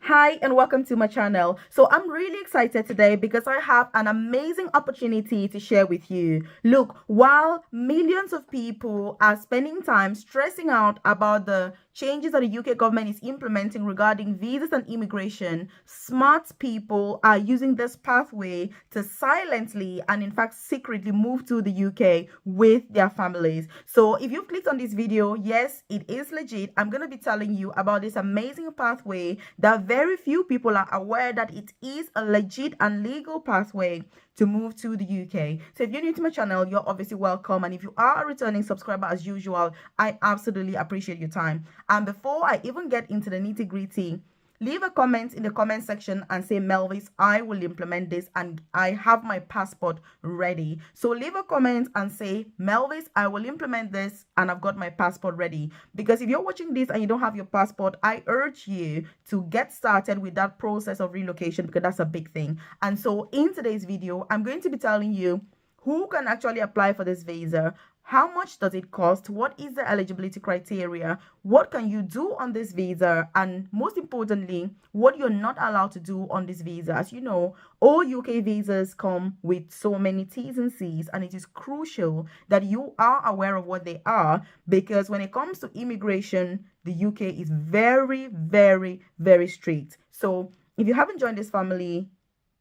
Hi and welcome to my channel. So I'm really excited today because I have an amazing opportunity to share with you. Look, while millions of people are spending time stressing out about the changes that the UK government is implementing regarding visas and immigration, smart people are using this pathway to silently and in fact secretly move to the UK with their families. So if you've clicked on this video, yes, it is legit. I'm going to be telling you about this amazing pathway that very few people are aware that it is a legit and legal pathway to move to the UK. So if you're new to my channel, you're obviously welcome. And if you are a returning subscriber as usual, I absolutely appreciate your time. And before I even get into the nitty-gritty, leave a comment in the comment section and say, Melvis, I will implement this and I have my passport ready. So leave a comment and say, Melvis, I will implement this and I've got my passport ready. Because if you're watching this and you don't have your passport, I urge you to get started with that process of relocation because that's a big thing. And so in today's video, I'm going to be telling you who can actually apply for this visa, how much does it cost, what is the eligibility criteria, what can you do on this visa, and most importantly, what you're not allowed to do on this visa. As you know, all UK visas come with so many T's and C's, and it is crucial that you are aware of what they are, because when it comes to immigration, the UK is very, very, very strict. So if you haven't joined this family,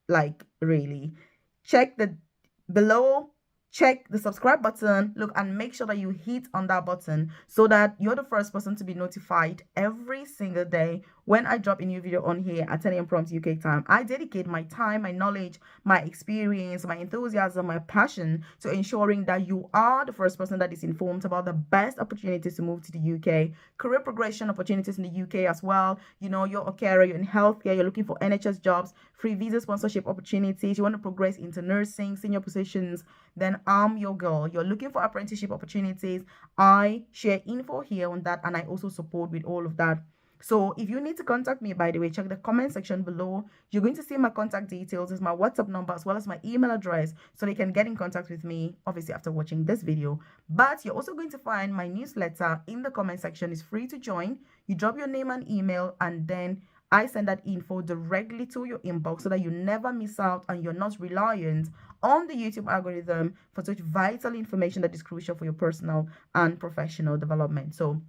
like really, check the below, check the subscribe button, look, and make sure that you hit on that button so that you're the first person to be notified every single day when I drop a new video on here at 10 a.m. prompt UK time. I dedicate my time, my knowledge, my experience, my enthusiasm, my passion to ensuring that you are the first person that is informed about the best opportunities to move to the UK, career progression opportunities in the UK as well. You know, you're a carer, you're in healthcare, you're looking for NHS jobs, free visa sponsorship opportunities, you want to progress into nursing, senior positions, then I'm your girl. You're looking for apprenticeship opportunities, I share info here on that, and I also support with all of that. So if you need to contact me, by the way, check the comment section below. You're going to see my contact details, is my WhatsApp number as well as my email address, so they can get in contact with me, obviously after watching this video. But you're also going to find my newsletter in the comment section. It's free to join. You drop your name and email, and then I send that info directly to your inbox so that you never miss out and you're not reliant on the YouTube algorithm for such vital information that is crucial for your personal and professional development. So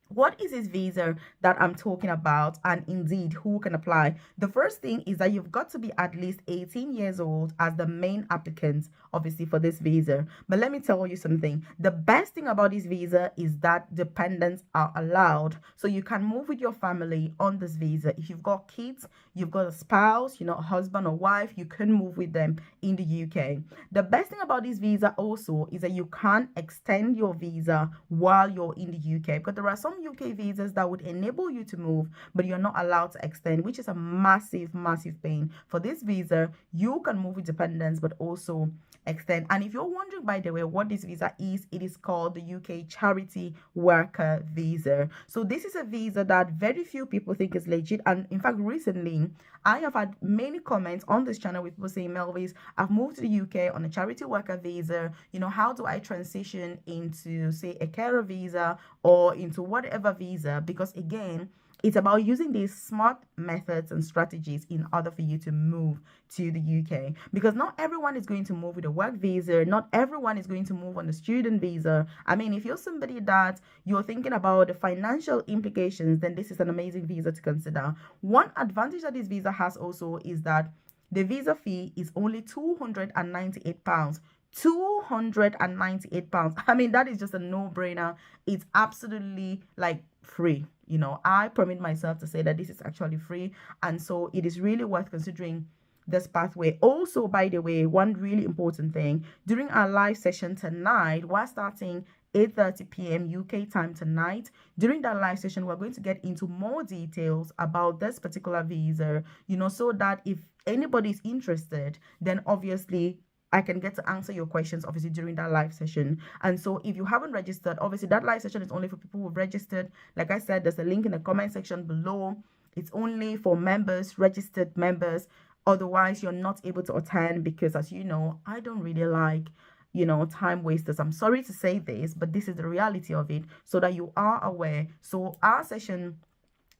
what is this visa that I'm talking about, and indeed who can apply? The first thing is that you've got to be at least 18 years old as the main applicant, obviously, for this visa. But let me tell you something. The best thing about this visa is that dependents are allowed. So you can move with your family on this visa. If you've got kids, you've got a spouse, you know, a husband or wife, you can move with them in the UK. The best thing about this visa also is that you can extend your visa while you're in the UK, because there are some UK visas that would enable you to move, but you're not allowed to extend, which is a massive, massive pain. For this visa, you can move with dependents, but also extend. And if you're wondering, by the way, what this visa is, it is called the UK Charity Worker Visa. So this is a visa that very few people think is legit. And in fact, recently, I have had many comments on this channel with people saying, Melvis, I've moved to the UK on a charity worker visa. You know, how do I transition into, say, a carer visa or into whatever visa? Because again, it's about using these smart methods and strategies in order for you to move to the UK. Because not everyone is going to move with a work visa. Not everyone is going to move on a student visa. I mean, if you're somebody that you're thinking about the financial implications, then this is an amazing visa to consider. One advantage that this visa has also is that the visa fee is only £298. £298. I mean, that is just a no-brainer. It's absolutely like free. You know, I permit myself to say that this is actually free, and so it is really worth considering this pathway. Also, by the way, one really important thing, during our live session tonight, we're starting 8:30 p.m. UK time tonight. During that live session, we're going to get into more details about this particular visa, you know, so that if anybody is interested, then obviously I can get to answer your questions, obviously, during that live session. And so if you haven't registered, obviously that live session is only for people who've registered. Like I said, there's a link in the comment section below. It's only for members, registered members. Otherwise, you're not able to attend because, as you know, I don't really like, you know, time wasters. I'm sorry to say this, but this is the reality of it, so that you are aware. So our session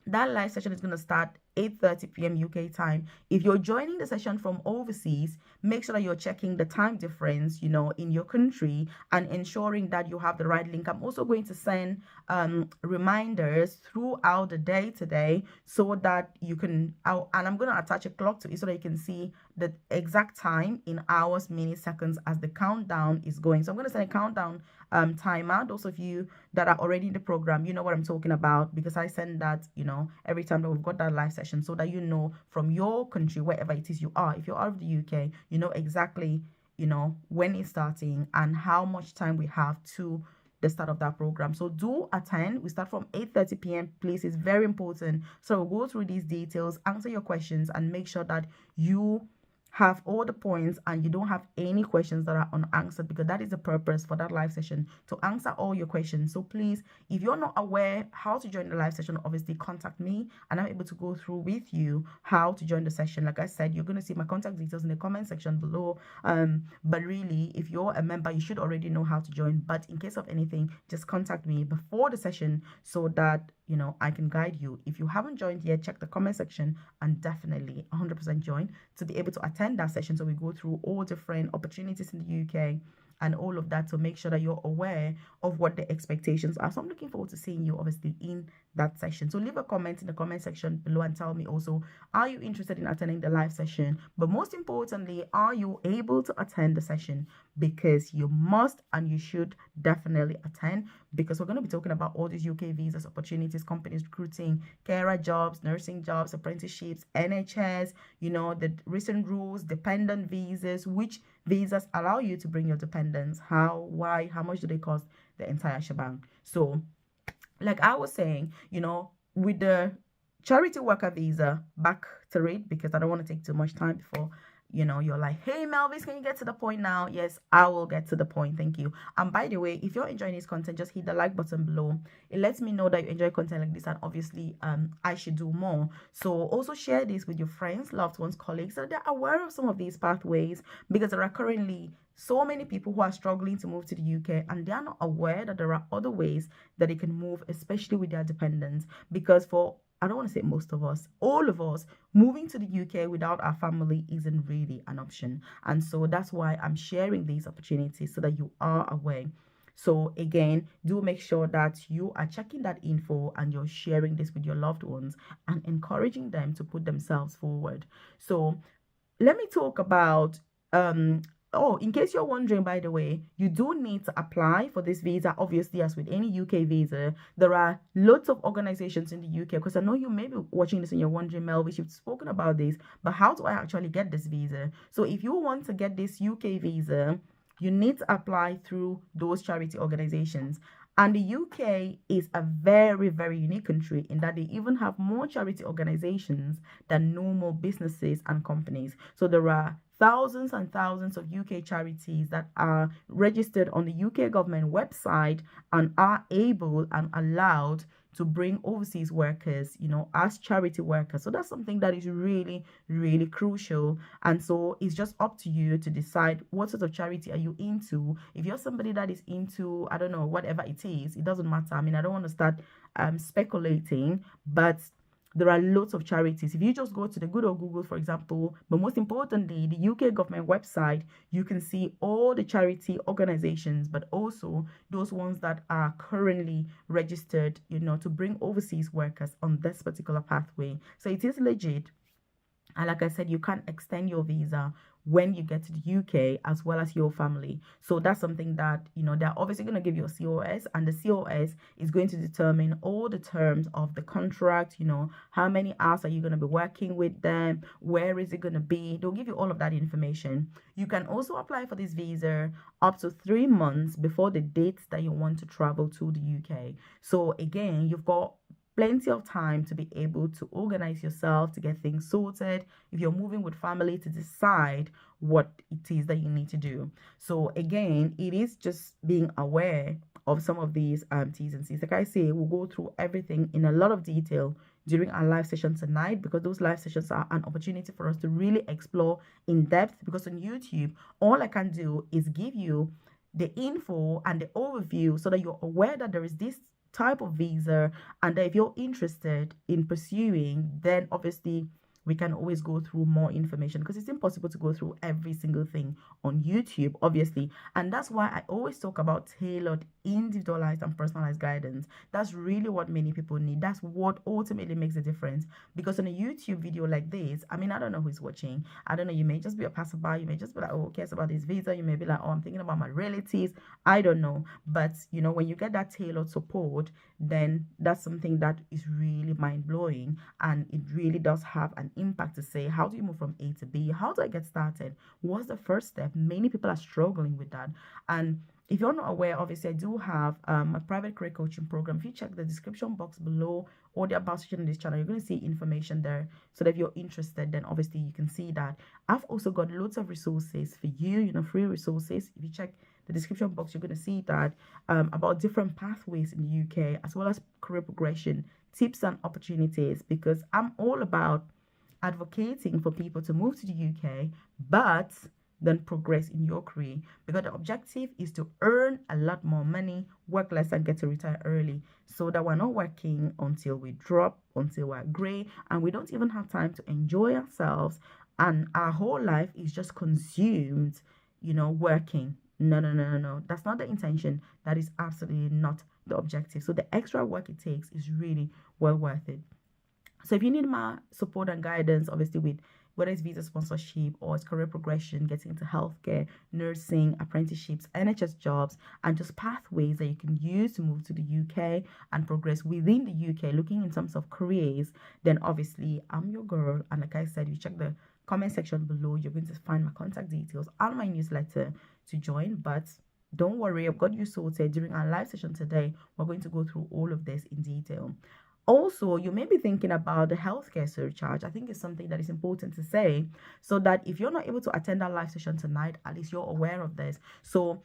That live session is going to start 8:30 p.m. UK time. If you're joining the session from overseas, make sure that you're checking the time difference, in your country, and ensuring that you have the right link. I'm also going to send reminders throughout the day today so that you can, and I'm going to attach a clock to it so that you can see the exact time in hours, minutes, seconds as the countdown is going. So I'm going to send a countdown timer. Those of you that are already in the program, you know what I'm talking about, because I send that, every time that we've got that live session, so that you know from your country, wherever it is you are. If you're out of the UK, you know exactly, when it's starting and how much time we have to the start of that program. So do attend. We start from 8:30 p.m. Please, it's very important. So we'll go through these details, answer your questions, and make sure that you have all the points and you don't have any questions that are unanswered, because that is the purpose for that live session, to answer all your questions. So please, if you're not aware how to join the live session, obviously contact me and I'm able to go through with you how to join the session. Like I said, you're going to see my contact details in the comment section below, but really, if you're a member, you should already know how to join. But in case of anything, just contact me before the session so that I can guide you. If you haven't joined yet, check the comment section and definitely 100% join to be able to attend that session. So we go through all different opportunities in the UK and all of that, to make sure that you're aware of what the expectations are. So I'm looking forward to seeing you obviously in that session. So leave a comment in the comment section below and tell me also, are you interested in attending the live session? But most importantly, are you able to attend the session? Because you must and you should definitely attend, because we're going to be talking about all these UK visas, opportunities, companies recruiting, carer jobs, nursing jobs, apprenticeships, NHS, the recent rules, dependent visas, which visas allow you to bring your dependents, how, why, how much do they cost, the entire shebang. So like I was saying, with the charity worker visa, back to it, because I don't want to take too much time before you're like, hey Melvis, can you get to the point now? Yes, I will get to the point. Thank you. And by the way, if you're enjoying this content, just hit the like button below. It lets me know that you enjoy content like this, and obviously I should do more. So also share this with your friends, loved ones, colleagues, so they're aware of some of these pathways, because there are currently so many people who are struggling to move to the UK and they are not aware that there are other ways that they can move, especially with their dependents. Because I don't want to say most of us, all of us, moving to the UK without our family isn't really an option. And so that's why I'm sharing these opportunities so that you are aware. So again, do make sure that you are checking that info and you're sharing this with your loved ones and encouraging them to put themselves forward. So let me talk about oh, in case you're wondering, by the way, you do need to apply for this visa. Obviously, as with any UK visa, there are lots of organizations in the UK, because I know you may be watching this and you're wondering, Melvis, you've spoken about this, but how do I actually get this visa? So if you want to get this UK visa, you need to apply through those charity organizations. And the UK is a very, very unique country in that they even have more charity organizations than normal businesses and companies. So there are thousands and thousands of UK charities that are registered on the UK government website and are able and allowed to bring overseas workers, as charity workers. So that's something that is really, really crucial. And so it's just up to you to decide what sort of charity are you into. If you're somebody that is into, I don't know, whatever it is, it doesn't matter. I mean, I don't want to start speculating, but there are lots of charities. If you just go to the good old Google, for example, but most importantly, the UK government website, you can see all the charity organizations, but also those ones that are currently registered, to bring overseas workers on this particular pathway. So it is legit. And like I said, you can extend your visa when you get to the UK as well as your family. So that's something that, they're obviously going to give you a COS, and the COS is going to determine all the terms of the contract, how many hours are you going to be working with them, where is it going to be. They'll give you all of that information. You can also apply for this visa up to 3 months before the dates that you want to travel to the UK. So again, you've got plenty of time to be able to organize yourself, to get things sorted. If you're moving with family, to decide what it is that you need to do. So again, it is just being aware of some of these T's and C's. Like I say, we'll go through everything in a lot of detail during our live session tonight, because those live sessions are an opportunity for us to really explore in depth. Because on YouTube, all I can do is give you the info and the overview so that you're aware that there is this type of visa, and if you're interested in pursuing, then obviously we can always go through more information, because it's impossible to go through every single thing on YouTube, obviously. And that's why I always talk about tailored, individualized, and personalized guidance. That's really what many people need. That's what ultimately makes a difference. Because on a YouTube video like this, I mean, I don't know who's watching. I don't know. You may just be a passerby. You may just be like, oh, who cares about this visa? You may be like, oh, I'm thinking about my relatives. I don't know. But, you know, when you get that tailored support, then that's something that is really mind-blowing, and it really does have an impact to say, how do you move from A to B? How do I get started? What's the first step? Many people are struggling with that. And if you're not aware, obviously I do have a private career coaching program. If you check the description box below or the about section on this channel, you're going to see information there. So that if you're interested, then obviously you can see that. I've also got loads of resources for you, you know, free resources. If you check the description box, you're going to see that about different pathways in the UK, as well as career progression, tips and opportunities, because I'm all about advocating for people to move to the UK, but then progress in your career, because the objective is to earn a lot more money, work less, and get to retire early, so that we're not working until we drop, until we're gray, and we don't even have time to enjoy ourselves, and our whole life is just consumed, you know, working. No. That's not the intention. That is absolutely not the objective. So the extra work it takes is really well worth it. So if you need my support and guidance, obviously with whether it's visa sponsorship or it's career progression, getting into healthcare, nursing, apprenticeships, NHS jobs, and just pathways that you can use to move to the UK and progress within the UK, looking in terms of careers, then obviously I'm your girl. And like I said, you check the comment section below, you're going to find my contact details and my newsletter to join. But don't worry, I've got you sorted. During our live session today, we're going to go through all of this in detail. Also, you may be thinking about the healthcare surcharge. I think it's something that is important to say, so that if you're not able to attend our live session tonight, at least you're aware of this. So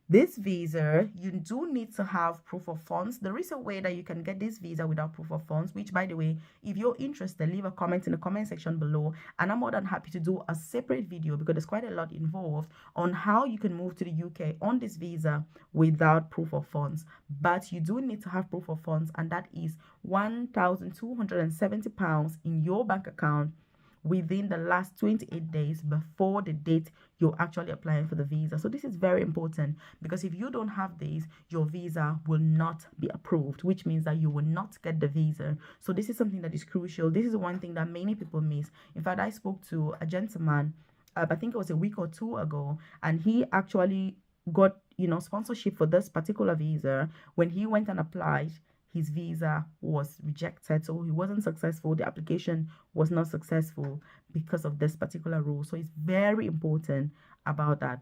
this visa, you do need to have proof of funds. There is a way that you can get this visa without proof of funds, which, by the way, if you're interested, leave a comment in the comment section below, and I'm more than happy to do a separate video, because there's quite a lot involved on how you can move to the UK on this visa without proof of funds. But you do need to have proof of funds, and that is £1,270 in your bank account within the last 28 days before the date you're actually applying for the visa. So this is very important, because if you don't have this, your visa will not be approved, which means that you will not get the visa. So this is something that is crucial. This is one thing that many people miss. In fact, I spoke to a gentleman, I think it was a week or two ago, and he actually got, you know, sponsorship for this particular visa. When he went and applied, his visa was rejected, so he wasn't successful. The application was not successful because of this particular rule. So it's very important about that.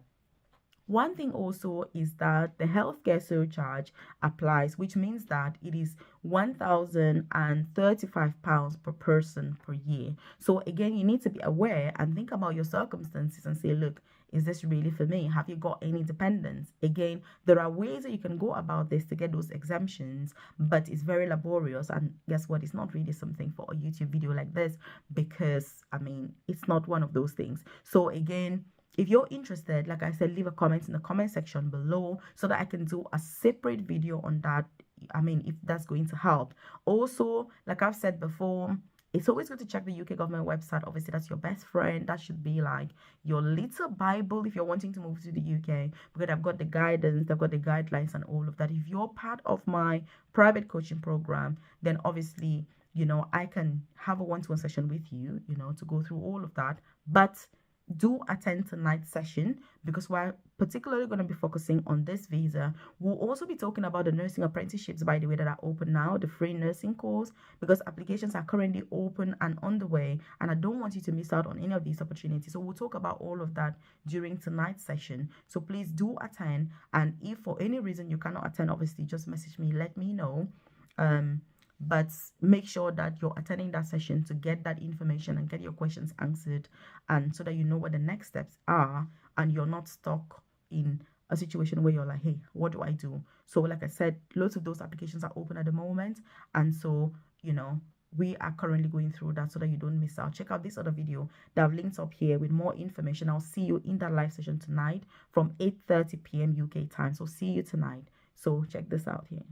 One thing also is that the healthcare surcharge applies, which means that it is £1,035 per person per year. So again, you need to be aware and think about your circumstances and say, look, is this really for me? Have you got any dependents? Again, there are ways that you can go about this to get those exemptions, but it's very laborious. And guess what? It's not really something for a YouTube video like this, because, I mean, it's not one of those things. So again, if you're interested, like I said, leave a comment in the comment section below so that I can do a separate video on that. I mean, if that's going to help. Also, like I've said before, it's always good to check the UK government website. Obviously, that's your best friend. That should be like your little Bible if you're wanting to move to the UK, because I've got the guidance, I've got the guidelines and all of that. If you're part of my private coaching program, then obviously, you know, I can have a one-to-one session with you, you know, to go through all of that. But do attend tonight's session, because we're particularly going to be focusing on this visa. We'll also be talking about the nursing apprenticeships, by the way, that are open now, the free nursing course, because applications are currently open and on the way, and I don't want you to miss out on any of these opportunities. So we'll talk about all of that during tonight's session. So please do attend, and if for any reason you cannot attend, obviously just message me, let me know. But make sure that you're attending that session to get that information and get your questions answered, and so that you know what the next steps are, and you're not stuck in a situation where you're like, hey, what do I do? So like I said, lots of those applications are open at the moment, and so, you know, we are currently going through that so that you don't miss out. Check out this other video that I've linked up here with more information. I'll see you in that live session tonight from 8:30 p.m. UK time. So see you tonight. So check this out here.